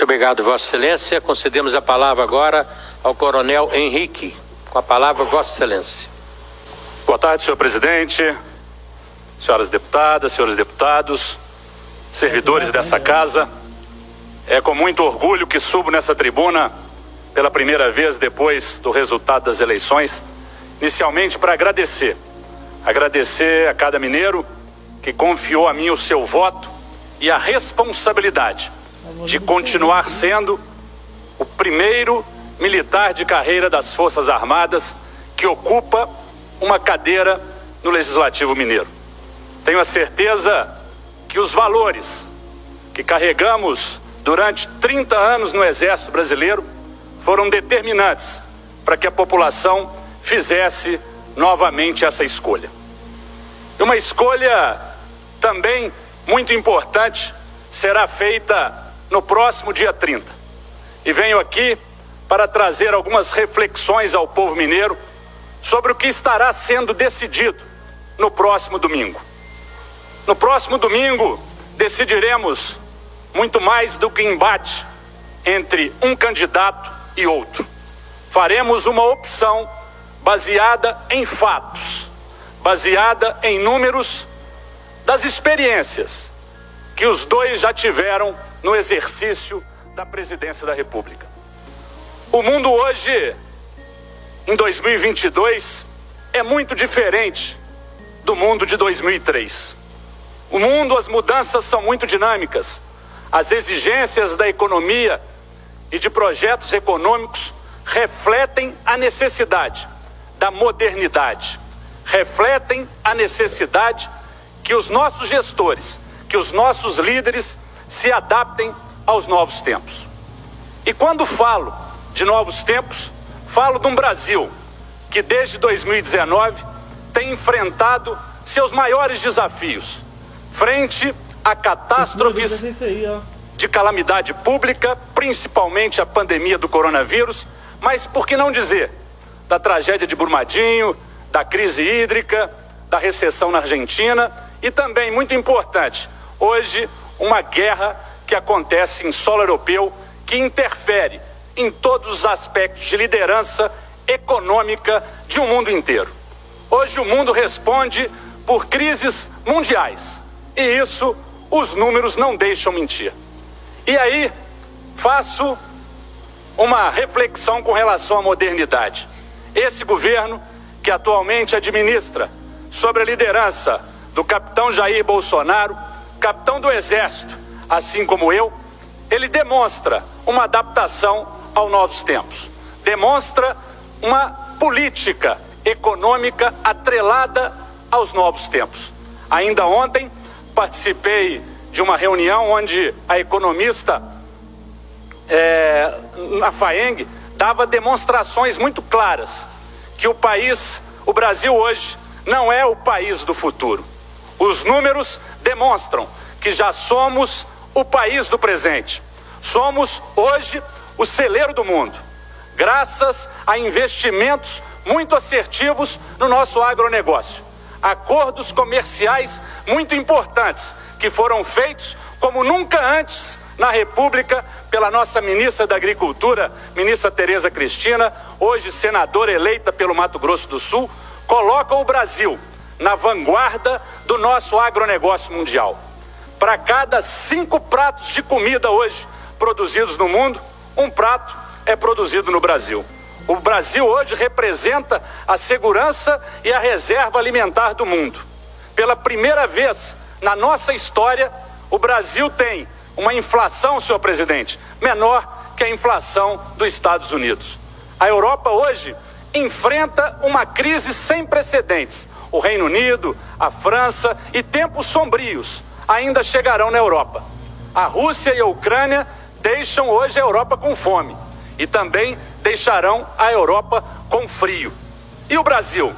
obrigado, Vossa Excelência. Concedemos a palavra agora ao Coronel Henrique. Com a palavra, Vossa Excelência. Boa tarde, senhor presidente, senhoras deputadas, senhores deputados, servidores dessa casa. É com muito orgulho que subo nessa tribuna pela primeira vez depois do resultado das eleições, inicialmente para agradecer a cada mineiro que confiou a mim o seu voto e a responsabilidade de continuar sendo o primeiro militar de carreira das Forças Armadas que ocupa uma cadeira no Legislativo Mineiro. Tenho a certeza que os valores que carregamos durante 30 anos no Exército Brasileiro foram determinantes para que a população fizesse novamente essa escolha. E uma escolha também muito importante será feita no próximo dia 30. E venho aqui para trazer algumas reflexões ao povo mineiro sobre o que estará sendo decidido no próximo domingo. No próximo domingo, decidiremos muito mais do que embate entre um candidato e outro. Faremos uma opção baseada em fatos, baseada em números das experiências que os dois já tiveram no exercício da presidência da República. O mundo hoje, em 2022, é muito diferente do mundo de 2003. O mundo, as mudanças são muito dinâmicas. As exigências da economia e de projetos econômicos refletem a necessidade da modernidade, refletem a necessidade que os nossos gestores, que os nossos líderes se adaptem aos novos tempos. E quando falo de novos tempos, falo de um Brasil que desde 2019 tem enfrentado seus maiores desafios frente a catástrofes de calamidade pública, principalmente a pandemia do coronavírus, mas por que não dizer da tragédia de Brumadinho, da crise hídrica, da recessão na Argentina e também, muito importante, hoje uma guerra que acontece em solo europeu que interfere em todos os aspectos de liderança econômica de um mundo inteiro. Hoje o mundo responde por crises mundiais e isso os números não deixam mentir. E aí faço uma reflexão com relação à modernidade. Esse governo que atualmente administra sob a liderança do capitão Jair Bolsonaro, capitão do Exército, assim como eu, ele demonstra uma adaptação aos novos tempos. Demonstra uma política econômica atrelada aos novos tempos. Ainda ontem participei de uma reunião onde a economista na FAENG dava demonstrações muito claras que o Brasil hoje não é o país do futuro. Os números demonstram que já somos o país do presente. Somos hoje o celeiro do mundo, graças a investimentos muito assertivos no nosso agronegócio. Acordos comerciais muito importantes que foram feitos como nunca antes na República pela nossa ministra da Agricultura, ministra Tereza Cristina, hoje senadora eleita pelo Mato Grosso do Sul, colocam o Brasil na vanguarda do nosso agronegócio mundial. Para cada 5 pratos de comida hoje produzidos no mundo, 1 prato é produzido no Brasil. O Brasil hoje representa a segurança e a reserva alimentar do mundo. Pela primeira vez na nossa história, o Brasil tem uma inflação, senhor presidente, menor que a inflação dos Estados Unidos. A Europa hoje enfrenta uma crise sem precedentes. O Reino Unido, a França e tempos sombrios ainda chegarão na Europa. A Rússia e a Ucrânia deixam hoje a Europa com fome e também deixarão a Europa com frio. E o Brasil?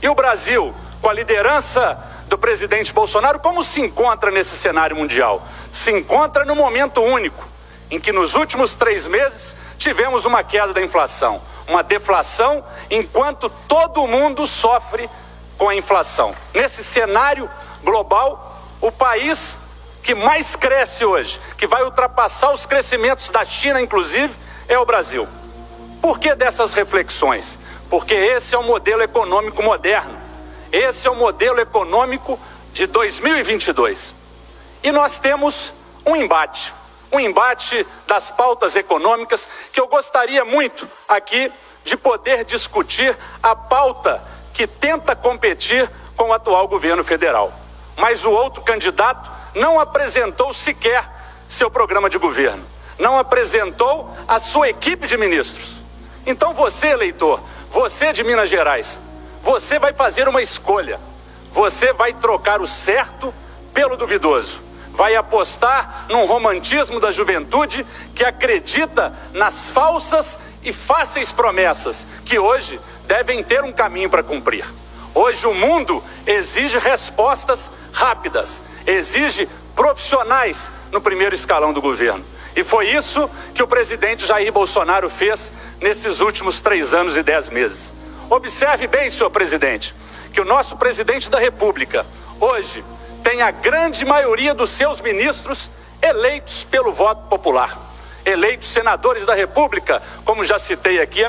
E o Brasil, com a liderança do presidente Bolsonaro, como se encontra nesse cenário mundial? Se encontra num momento único, em que nos últimos 3 meses tivemos uma queda da inflação, uma deflação, enquanto todo mundo sofre com a inflação. Nesse cenário global, o país que mais cresce hoje, que vai ultrapassar os crescimentos da China, inclusive, é o Brasil. Por que dessas reflexões? Porque esse é o modelo econômico moderno. Esse é o modelo econômico de 2022. E nós temos um embate das pautas econômicas que eu gostaria muito aqui de poder discutir a pauta que tenta competir com o atual governo federal. Mas o outro candidato não apresentou sequer seu programa de governo, não apresentou a sua equipe de ministros. Então você, eleitor, você de Minas Gerais, você vai fazer uma escolha. Você vai trocar o certo pelo duvidoso. Vai apostar num romantismo da juventude que acredita nas falsas e fáceis promessas que hoje devem ter um caminho para cumprir. Hoje o mundo exige respostas rápidas, exige profissionais no primeiro escalão do governo. E foi isso que o presidente Jair Bolsonaro fez nesses últimos 3 anos e 10 meses. Observe bem, senhor presidente, que o nosso presidente da República hoje tem a grande maioria dos seus ministros eleitos pelo voto popular. Eleitos senadores da República, como já citei aqui, a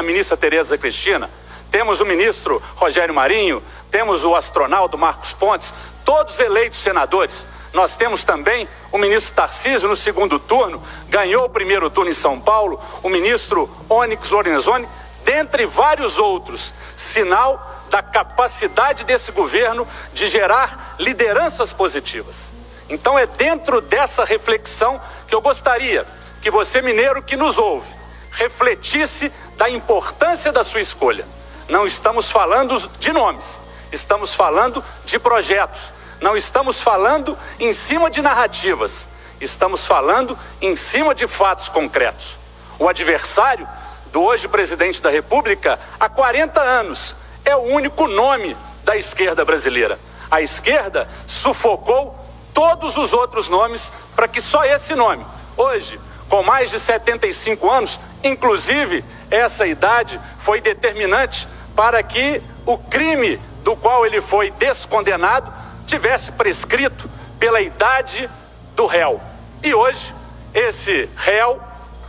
ministra Tereza Cristina. Temos o ministro Rogério Marinho, temos o astronauta Marcos Pontes, todos eleitos senadores. Nós temos também o ministro Tarcísio no segundo turno, ganhou o primeiro turno em São Paulo, o ministro Onyx Lorenzoni, dentre vários outros, sinal da capacidade desse governo de gerar lideranças positivas. Então é dentro dessa reflexão que eu gostaria que você, mineiro que nos ouve, refletisse da importância da sua escolha. Não estamos falando de nomes, estamos falando de projetos. Não estamos falando em cima de narrativas, estamos falando em cima de fatos concretos. O adversário do hoje presidente da República, há 40 anos, é o único nome da esquerda brasileira. A esquerda sufocou todos os outros nomes para que só esse nome, hoje, com mais de 75 anos, inclusive essa idade foi determinante para que o crime do qual ele foi descondenado tivesse prescrito pela idade do réu. E hoje, esse réu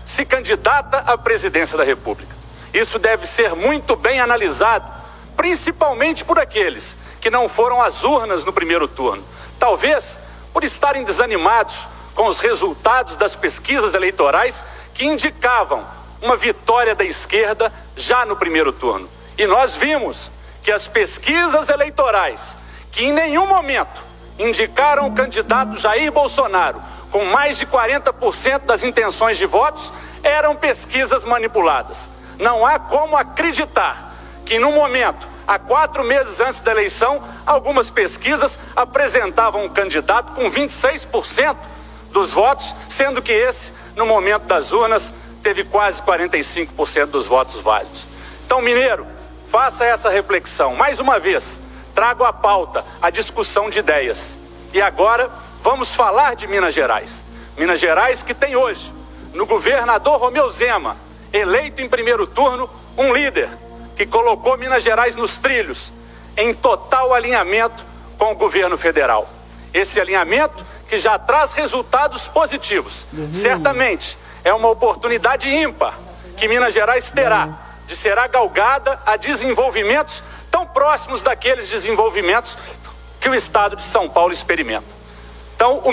se candidata à presidência da República. Isso deve ser muito bem analisado, principalmente por aqueles que não foram às urnas no primeiro turno. Talvez por estarem desanimados com os resultados das pesquisas eleitorais que indicavam uma vitória da esquerda já no primeiro turno. E nós vimos que as pesquisas eleitorais que em nenhum momento indicaram o candidato Jair Bolsonaro com mais de 40% das intenções de votos, eram pesquisas manipuladas. Não há como acreditar que no momento, há 4 meses antes da eleição, algumas pesquisas apresentavam um candidato com 26% dos votos, sendo que esse, no momento das urnas, teve quase 45% dos votos válidos. Então, mineiro, faça essa reflexão. Mais uma vez, trago à pauta a discussão de ideias. E agora vamos falar de Minas Gerais. Minas Gerais que tem hoje, no governador Romeu Zema, eleito em primeiro turno, um líder que colocou Minas Gerais nos trilhos, em total alinhamento com o governo federal. Esse alinhamento que já traz resultados positivos. Certamente é uma oportunidade ímpar que Minas Gerais terá de ser galgada a desenvolvimentos tão próximos daqueles desenvolvimentos que o estado de São Paulo experimenta. Então, o